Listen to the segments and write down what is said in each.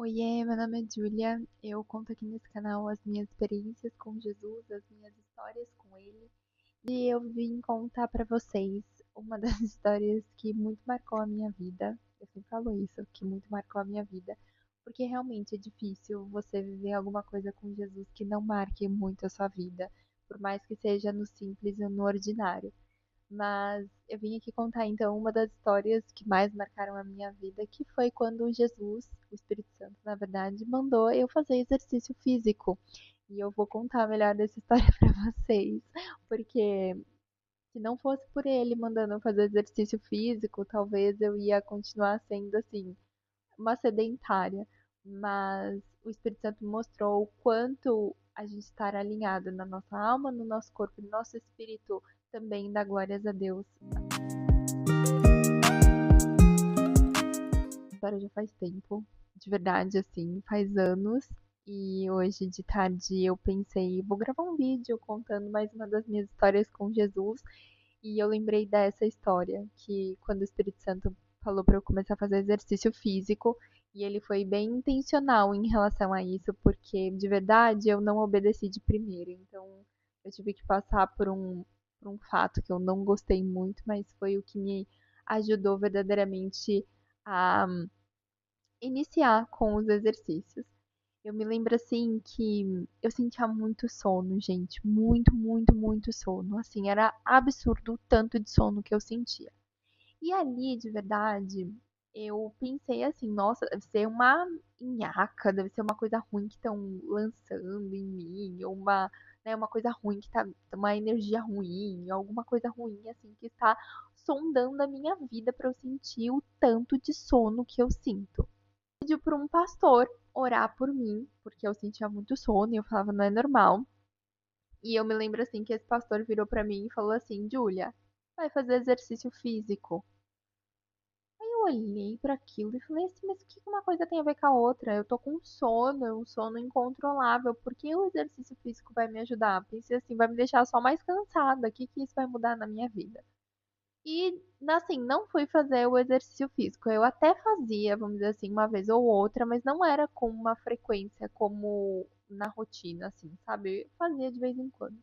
Oiê, meu nome é Julia. Eu conto aqui nesse canal as minhas experiências com Jesus, as minhas histórias com ele. E eu vim contar pra vocês uma das histórias que muito marcou a minha vida. Eu sempre falo isso, que muito marcou a minha vida. Porque realmente é difícil você viver alguma coisa com Jesus que não marque muito a sua vida, por mais que seja no simples e no ordinário. Mas eu vim aqui contar então uma das histórias que mais marcaram a minha vida, que foi quando Jesus, o Espírito Santo, na verdade, mandou eu fazer exercício físico. E eu vou contar melhor dessa história para vocês, porque se não fosse por ele mandando eu fazer exercício físico, talvez eu ia continuar sendo assim, uma sedentária. Mas o Espírito Santo mostrou o quanto a gente estar alinhado na nossa alma, no nosso corpo, no nosso espírito também dá glórias a Deus. A história já faz tempo, de verdade, assim, faz anos. E hoje de tarde eu pensei, vou gravar um vídeo contando mais uma das minhas histórias com Jesus. E eu lembrei dessa história, que quando o Espírito Santo falou para eu começar a fazer exercício físico, e ele foi bem intencional em relação a isso, porque de verdade eu não obedeci de primeira. Então eu tive que passar por um fato que eu não gostei muito, mas foi o que me ajudou verdadeiramente a iniciar com os exercícios. Eu me lembro assim que eu sentia muito sono, gente, muito, muito, muito sono. Assim, era absurdo o tanto de sono que eu sentia. E ali, de verdade, eu pensei assim, nossa, deve ser uma nhaca, deve ser uma coisa ruim que estão lançando em mim, ou uma coisa ruim que tá, uma energia ruim, alguma coisa ruim assim que está sondando a minha vida para eu sentir o tanto de sono que eu sinto. Pediu para um pastor orar por mim, porque eu sentia muito sono e eu falava, não é normal. E eu me lembro assim que esse pastor virou para mim e falou assim, Júlia, vai fazer exercício físico. Aí eu olhei para aquilo e falei assim, mas o que uma coisa tem a ver com a outra? Eu tô com sono, é um sono incontrolável, por que o exercício físico vai me ajudar? Pensei assim, vai me deixar só mais cansada, o que que isso vai mudar na minha vida? E, assim, não fui fazer o exercício físico. Eu até fazia, vamos dizer assim, uma vez ou outra, mas não era com uma frequência como na rotina, assim, sabe? Eu fazia de vez em quando.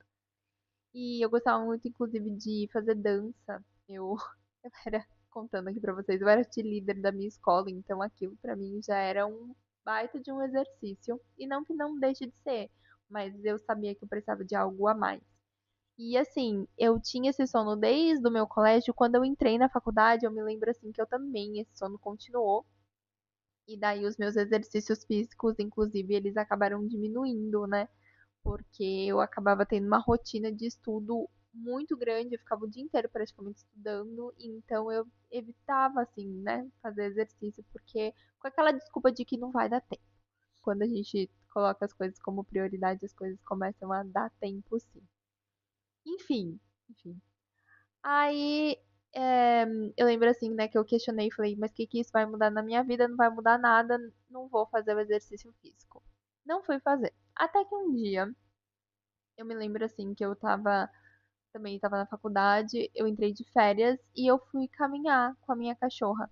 E eu gostava muito, inclusive, de fazer dança. Eu, eu era, contando aqui pra vocês, eu era líder da minha escola, então aquilo pra mim já era um baita de um exercício. E não que não deixe de ser, mas eu sabia que eu precisava de algo a mais. E assim, eu tinha esse sono desde o meu colégio. Quando eu entrei na faculdade, eu me lembro assim que eu também, esse sono continuou. E daí os meus exercícios físicos, inclusive, eles acabaram diminuindo, né? Porque eu acabava tendo uma rotina de estudo muito grande, eu ficava o dia inteiro praticamente estudando, então eu evitava, assim, né, fazer exercício, porque com aquela desculpa de que não vai dar tempo. Quando a gente coloca as coisas como prioridade, as coisas começam a dar tempo, sim. Enfim, enfim. Aí, é, eu lembro assim, né, que eu questionei e falei, mas o que que isso vai mudar na minha vida? Não vai mudar nada, não vou fazer o exercício físico. Não fui fazer. Até que um dia, eu me lembro assim, que eu também tava na faculdade, eu entrei de férias e eu fui caminhar com a minha cachorra.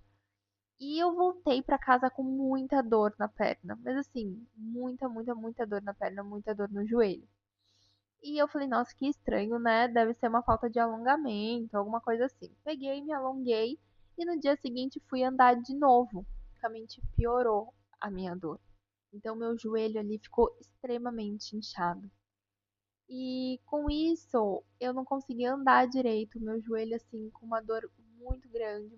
E eu voltei pra casa com muita dor na perna, mas assim, muita, muita, muita dor na perna, muita dor no joelho. E eu falei, nossa, que estranho, né? Deve ser uma falta de alongamento, alguma coisa assim. Peguei, me alonguei e no dia seguinte fui andar de novo. Basicamente piorou a minha dor. Então meu joelho ali ficou extremamente inchado. E com isso eu não conseguia andar direito, meu joelho assim com uma dor muito grande,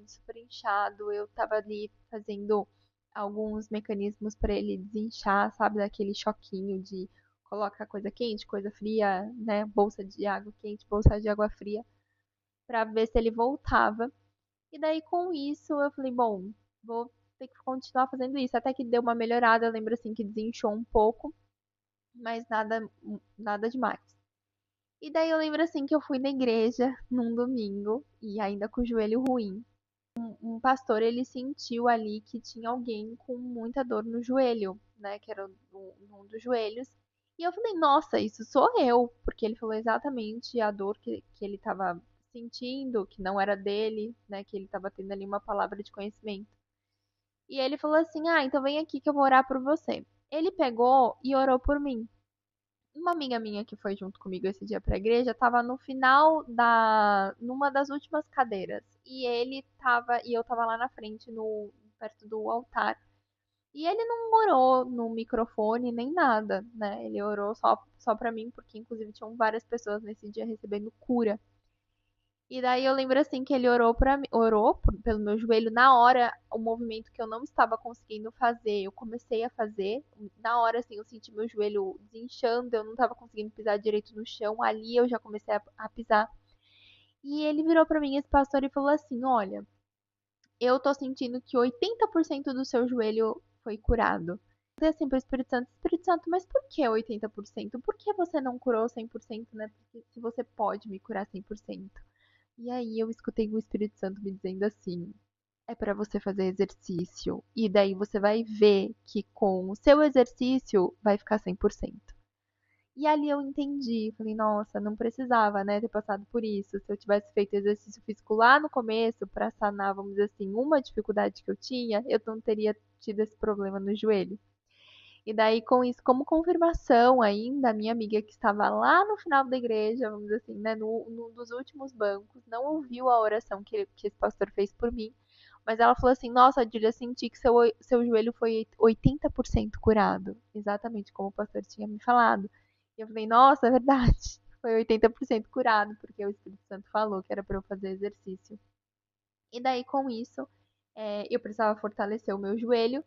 super inchado. Eu tava ali fazendo alguns mecanismos para ele desinchar, sabe, daquele choquinho de colocar coisa quente, coisa fria, né, bolsa de água quente, bolsa de água fria, para ver se ele voltava. E daí com isso eu falei, bom, vou ter que continuar fazendo isso, até que deu uma melhorada, eu lembro assim que desinchou um pouco, mas nada demais. E daí eu lembro assim que eu fui na igreja num domingo e ainda com o joelho ruim. Um pastor ele sentiu ali que tinha alguém com muita dor no joelho, né, que era um dos joelhos. E eu falei, nossa, isso sou eu, porque ele falou exatamente a dor que ele estava sentindo, que não era dele, né, que ele estava tendo ali uma palavra de conhecimento. E ele falou assim: "Ah, então vem aqui que eu vou orar por você". Ele pegou e orou por mim. Uma amiga minha que foi junto comigo esse dia pra igreja estava no final numa das últimas cadeiras. E eu tava lá na frente, no perto do altar. E ele não orou no microfone nem nada, né? Ele orou só pra mim, porque inclusive tinham várias pessoas nesse dia recebendo cura. E daí eu lembro assim que ele orou para mim, pelo meu joelho na hora, o movimento que eu não estava conseguindo fazer, eu comecei a fazer. Na hora assim, eu senti meu joelho desinchando, eu não estava conseguindo pisar direito no chão. Ali eu já comecei a pisar. E ele virou para mim esse pastor e falou assim: "Olha, eu tô sentindo que 80% do seu joelho foi curado". Eu falei assim pro Espírito Santo, mas por que 80%? Por que você não curou 100%, né? Porque se você pode me curar 100%. E aí eu escutei o Espírito Santo me dizendo assim: é para você fazer exercício. E daí você vai ver que com o seu exercício vai ficar 100%. E ali eu entendi, falei, nossa, não precisava, né, ter passado por isso. Se eu tivesse feito exercício físico lá no começo para sanar, vamos dizer assim, uma dificuldade que eu tinha, eu não teria tido esse problema no joelho. E daí, com isso, como confirmação ainda, a minha amiga que estava lá no final da igreja, vamos dizer assim, né, num dos últimos bancos, não ouviu a oração que esse pastor fez por mim, mas ela falou assim: Nossa, Julia, senti que seu joelho foi 80% curado, exatamente como o pastor tinha me falado. E eu falei: Nossa, é verdade, foi 80% curado, porque o Espírito Santo falou que era para eu fazer exercício. E daí, com isso, eu precisava fortalecer o meu joelho.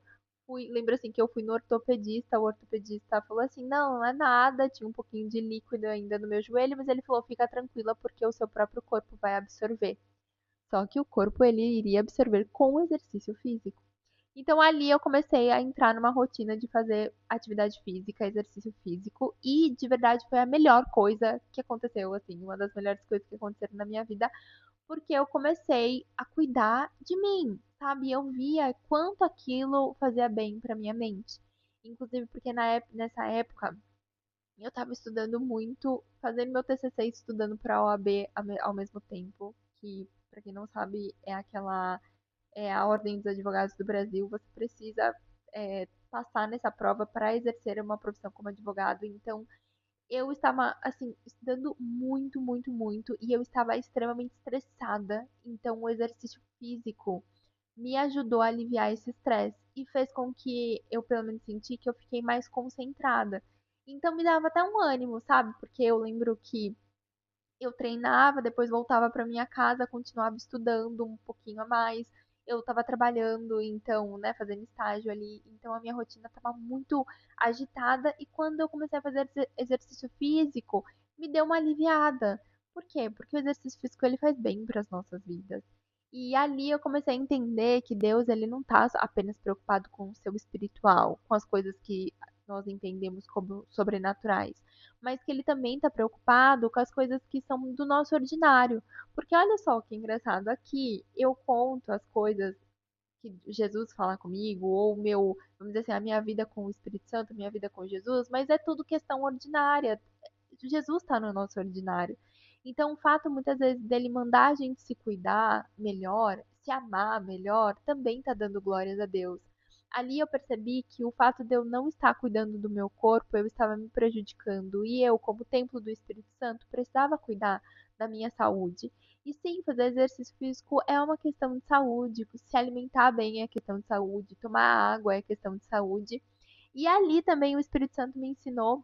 Lembro assim que eu fui no ortopedista, o ortopedista falou assim: não, não é nada, tinha um pouquinho de líquido ainda no meu joelho, mas ele falou: fica tranquila porque o seu próprio corpo vai absorver. Só que o corpo ele iria absorver com o exercício físico. Então ali eu comecei a entrar numa rotina de fazer atividade física, exercício físico, e de verdade foi a melhor coisa que aconteceu, assim, uma das melhores coisas que aconteceram na minha vida, porque eu comecei a cuidar de mim, sabe? Eu via quanto aquilo fazia bem para minha mente. Inclusive porque nessa época eu estava estudando muito, fazendo meu TCC e estudando para a OAB ao mesmo tempo, que para quem não sabe é a Ordem dos Advogados do Brasil. Você precisa passar nessa prova para exercer uma profissão como advogado. Então eu estava, assim, estudando muito, muito, muito, e eu estava extremamente estressada. Então, o exercício físico me ajudou a aliviar esse estresse e fez com que eu, pelo menos, senti que eu fiquei mais concentrada. Então, me dava até um ânimo, sabe? Porque eu lembro que eu treinava, depois voltava para minha casa, continuava estudando um pouquinho a mais. Eu estava trabalhando, então, né, fazendo estágio ali, então a minha rotina estava muito agitada e quando eu comecei a fazer exercício físico, me deu uma aliviada. Por quê? Porque o exercício físico ele faz bem para as nossas vidas. E ali eu comecei a entender que Deus ele não está apenas preocupado com o seu espiritual, com as coisas que nós entendemos como sobrenaturais, mas que ele também está preocupado com as coisas que são do nosso ordinário. Porque olha só que engraçado, aqui eu conto as coisas que Jesus fala comigo, ou meu, vamos dizer assim, a minha vida com o Espírito Santo, a minha vida com Jesus, mas é tudo questão ordinária. Jesus está no nosso ordinário. Então, o fato muitas vezes dele mandar a gente se cuidar melhor, se amar melhor, também está dando glórias a Deus. Ali eu percebi que o fato de eu não estar cuidando do meu corpo, eu estava me prejudicando. E eu, como templo do Espírito Santo, precisava cuidar da minha saúde. E sim, fazer exercício físico é uma questão de saúde, se alimentar bem é questão de saúde, tomar água é questão de saúde. E ali também o Espírito Santo me ensinou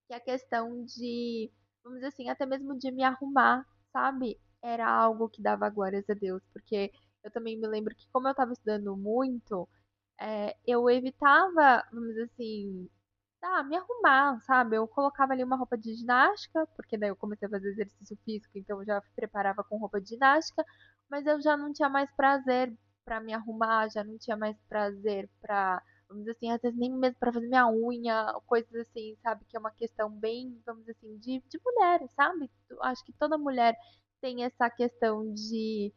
que a questão de, vamos dizer assim, até mesmo de me arrumar, sabe? Era algo que dava glórias a Deus, porque eu também me lembro que como eu estava estudando muito, eu evitava, vamos dizer assim, me arrumar, sabe? Eu colocava ali uma roupa de ginástica, porque daí eu comecei a fazer exercício físico, então eu já preparava com roupa de ginástica, mas eu já não tinha mais prazer pra me arrumar, já não tinha mais prazer pra, vamos dizer assim, às vezes nem mesmo pra fazer minha unha, coisas assim, sabe? Que é uma questão bem, vamos dizer assim, de mulher, sabe? Eu acho que toda mulher tem essa questão de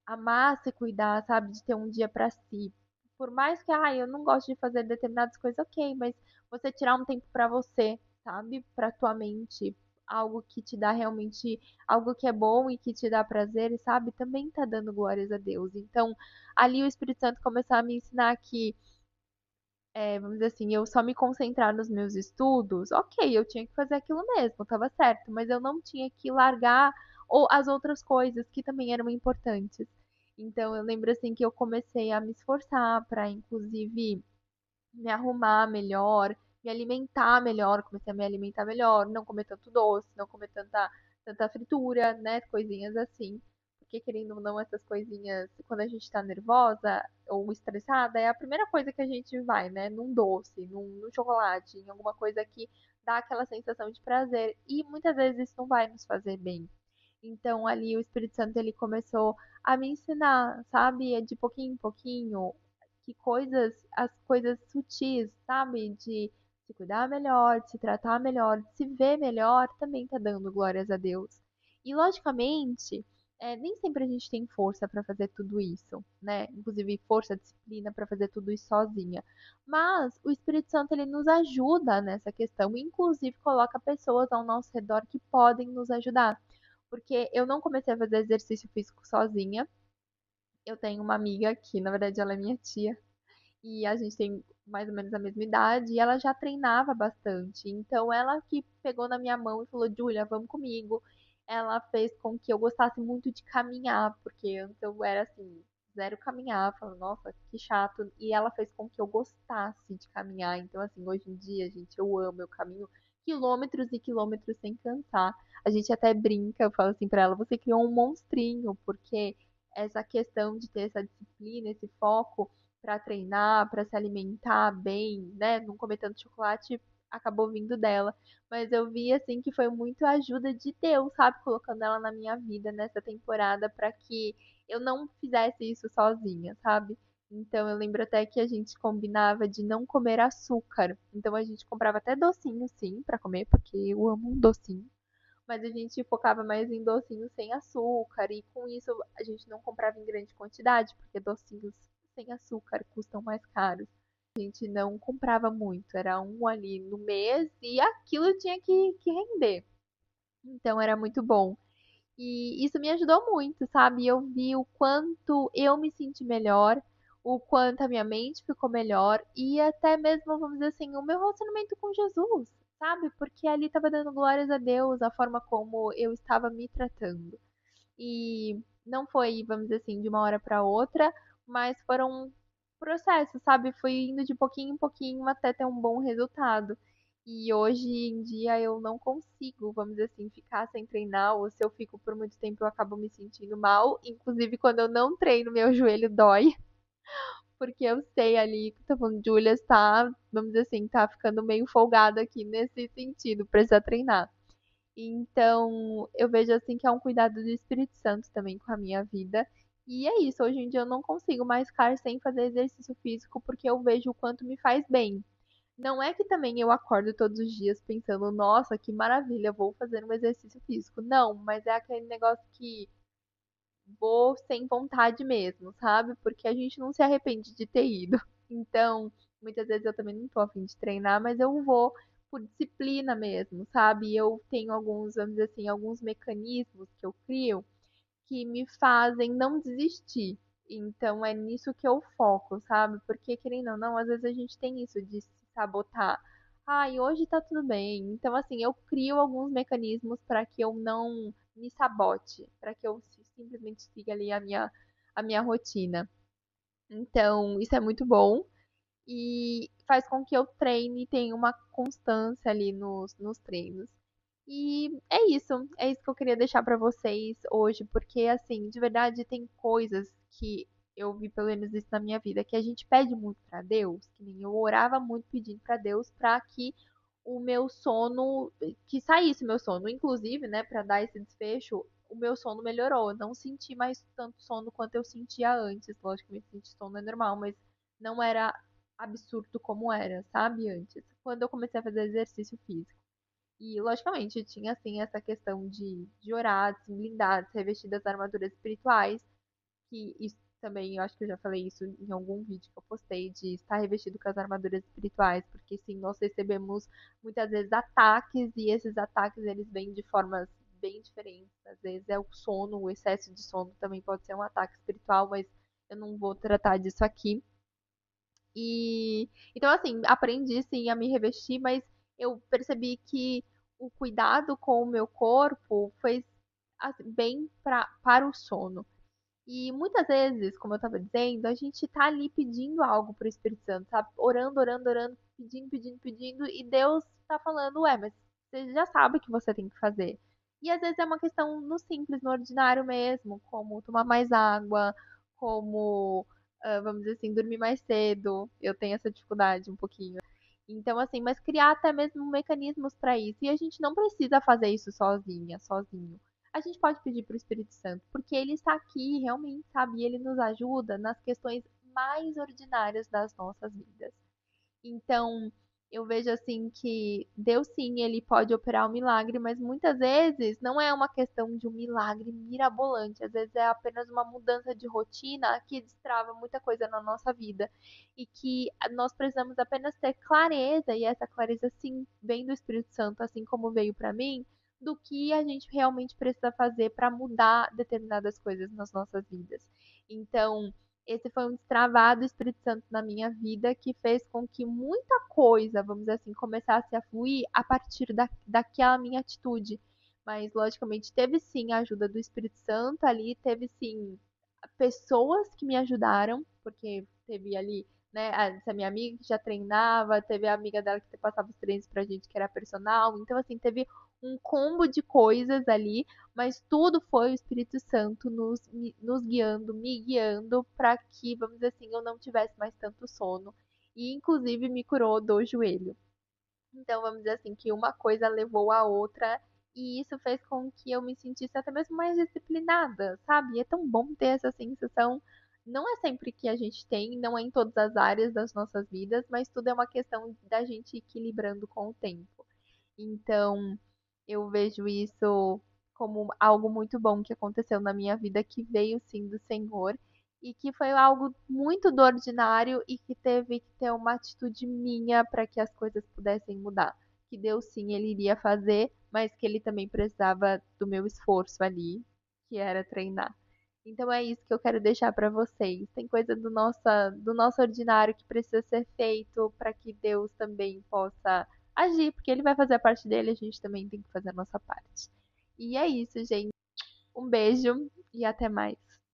amar se cuidar, sabe? De ter um dia pra si. Por mais que, eu não gosto de fazer determinadas coisas, ok, mas você tirar um tempo pra você, sabe? Pra tua mente. algo que te dá realmente algo que é bom e que te dá prazer, sabe? Também tá dando glórias a Deus. Então, ali o Espírito Santo começou a me ensinar que vamos dizer assim, eu só me concentrar nos meus estudos, ok, eu tinha que fazer aquilo mesmo, tava certo, mas eu não tinha que largar ou as outras coisas que também eram importantes. Então eu lembro assim que eu comecei a me esforçar para, inclusive, me arrumar melhor, me alimentar melhor, comecei a me alimentar melhor, não comer tanto doce, não comer tanta fritura, né, coisinhas assim. Porque querendo ou não, essas coisinhas, quando a gente tá nervosa ou estressada, é a primeira coisa que a gente vai, né, num doce, num chocolate, em alguma coisa que dá aquela sensação de prazer. E muitas vezes isso não vai nos fazer bem. Então ali o Espírito Santo ele começou a me ensinar, sabe, de pouquinho em pouquinho, que as coisas sutis, sabe, de se cuidar melhor, de se tratar melhor, de se ver melhor, também tá dando glórias a Deus. E logicamente, nem sempre a gente tem força para fazer tudo isso, né? Inclusive força, disciplina para fazer tudo isso sozinha. Mas o Espírito Santo ele nos ajuda nessa questão, e inclusive coloca pessoas ao nosso redor que podem nos ajudar porque eu não comecei a fazer exercício físico sozinha. Eu tenho uma amiga que, na verdade, ela é minha tia, e a gente tem mais ou menos a mesma idade, e ela já treinava bastante. Então, ela que pegou na minha mão e falou: Júlia, vamos comigo. Ela fez com que eu gostasse muito de caminhar, porque antes eu era assim, zero caminhar, falando, nossa, que chato. E ela fez com que eu gostasse de caminhar. Então, assim, hoje em dia, gente, eu amo, eu caminho quilômetros e quilômetros sem cansar. A gente até brinca, eu falo assim pra ela, você criou um monstrinho, porque essa questão de ter essa disciplina, esse foco, para treinar, para se alimentar bem, né? Não comer tanto chocolate, acabou vindo dela. Mas eu vi assim que foi muito a ajuda de Deus, sabe? Colocando ela na minha vida nessa temporada para que eu não fizesse isso sozinha, sabe? Então eu lembro até que a gente combinava de não comer açúcar. Então a gente comprava até docinho sim para comer, porque eu amo um docinho, mas a gente focava mais em docinhos sem açúcar e com isso a gente não comprava em grande quantidade, porque docinhos sem açúcar custam mais caros. A gente não comprava muito, era um ali no mês e aquilo tinha que render. Então era muito bom. E isso me ajudou muito, sabe? Eu vi o quanto eu me senti melhor, o quanto a minha mente ficou melhor e até mesmo, vamos dizer assim, o meu relacionamento com Jesus, sabe? Porque ali estava dando glórias a Deus, a forma como eu estava me tratando. E não foi, vamos dizer assim, de uma hora para outra, mas foram processos, sabe? Foi indo de pouquinho em pouquinho até ter um bom resultado. E hoje em dia eu não consigo, vamos dizer assim, ficar sem treinar, ou se eu fico por muito tempo eu acabo me sentindo mal. Inclusive, quando eu não treino, meu joelho dói, porque eu sei ali que tá falando, Julia está, vamos dizer assim, tá ficando meio folgada aqui nesse sentido, precisa treinar. Então, eu vejo assim que é um cuidado do Espírito Santo também com a minha vida. E é isso, hoje em dia eu não consigo mais ficar sem fazer exercício físico porque eu vejo o quanto me faz bem. Não é que também eu acordo todos os dias pensando, nossa, que maravilha, vou fazer um exercício físico. Não, mas é aquele negócio que vou sem vontade mesmo, sabe? Porque a gente não se arrepende de ter ido. Então, muitas vezes eu também não tô a fim de treinar, mas eu vou por disciplina mesmo, sabe? Eu tenho alguns, vamos dizer assim, alguns mecanismos que eu crio que me fazem não desistir. Então é nisso que eu foco, sabe? Porque querendo ou não, às vezes a gente tem isso de se sabotar. Ai, hoje tá tudo bem. Então, assim, eu crio alguns mecanismos para que eu não me sabote, para que eu simplesmente siga ali a minha rotina. Então, isso é muito bom e faz com que eu treine e tenha uma constância ali nos treinos. E é isso que eu queria deixar pra vocês hoje, porque assim, de verdade tem coisas que eu vi pelo menos isso na minha vida, que a gente pede muito pra Deus, que nem eu orava muito pedindo pra Deus pra que o meu sono, que saísse o meu sono, inclusive, né, pra dar esse desfecho, o meu sono melhorou. Eu não senti mais tanto sono quanto eu sentia antes. Lógico que me sentir sono é normal, mas não era absurdo como era, sabe, antes, quando eu comecei a fazer exercício físico. E, logicamente, tinha, assim, essa questão de orar, de se blindar, de se revestir das armaduras espirituais, que isso também, eu acho que eu já falei isso em algum vídeo que eu postei, de estar revestido com as armaduras espirituais, porque sim, nós recebemos muitas vezes ataques, e esses ataques eles vêm de formas bem diferentes. Às vezes é o sono, o excesso de sono também pode ser um ataque espiritual, mas eu não vou tratar disso aqui. E então assim, aprendi sim a me revestir, mas eu percebi que o cuidado com o meu corpo fez assim, bem para o sono. E muitas vezes, como eu estava dizendo, a gente tá ali pedindo algo pro Espírito Santo, sabe? Orando, orando, orando, pedindo, pedindo, pedindo, e Deus tá falando, ué, mas você já sabe o que você tem que fazer. E às vezes é uma questão no simples, no ordinário mesmo, como tomar mais água, como, vamos dizer assim, dormir mais cedo. Eu tenho essa dificuldade um pouquinho. Então, assim, mas criar até mesmo mecanismos para isso. E a gente não precisa fazer isso sozinha, sozinho. A gente pode pedir para o Espírito Santo, porque ele está aqui, realmente, sabe? E ele nos ajuda nas questões mais ordinárias das nossas vidas. Então, eu vejo assim que Deus sim, ele pode operar um milagre, mas muitas vezes não é uma questão de um milagre mirabolante, às vezes é apenas uma mudança de rotina que destrava muita coisa na nossa vida e que nós precisamos apenas ter clareza, e essa clareza sim vem do Espírito Santo, assim como veio para mim, do que a gente realmente precisa fazer para mudar determinadas coisas nas nossas vidas. Então, esse foi um destravado do Espírito Santo na minha vida que fez com que muita coisa, vamos dizer assim, começasse a fluir a partir daquela minha atitude. Mas, logicamente, teve sim a ajuda do Espírito Santo ali, teve sim pessoas que me ajudaram, porque teve ali, né, essa minha amiga que já treinava, teve a amiga dela que passava os treinos pra gente, que era personal. Então, assim, teve um combo de coisas ali, mas tudo foi o Espírito Santo nos guiando, me guiando para que, vamos dizer assim, eu não tivesse mais tanto sono. E, inclusive, me curou do joelho. Então, vamos dizer assim, que uma coisa levou a outra e isso fez com que eu me sentisse até mesmo mais disciplinada, sabe? E é tão bom ter essa sensação. Não é sempre que a gente tem, não é em todas as áreas das nossas vidas, mas tudo é uma questão da gente equilibrando com o tempo. Então, eu vejo isso como algo muito bom que aconteceu na minha vida, que veio sim do Senhor e que foi algo muito do ordinário e que teve que ter uma atitude minha para que as coisas pudessem mudar. Que Deus sim, ele iria fazer, mas que ele também precisava do meu esforço ali, que era treinar. Então é isso que eu quero deixar para vocês. Tem coisa do nosso ordinário que precisa ser feito para que Deus também possa agir, porque ele vai fazer a parte dele, a gente também tem que fazer a nossa parte. E é isso, gente. Um beijo e até mais.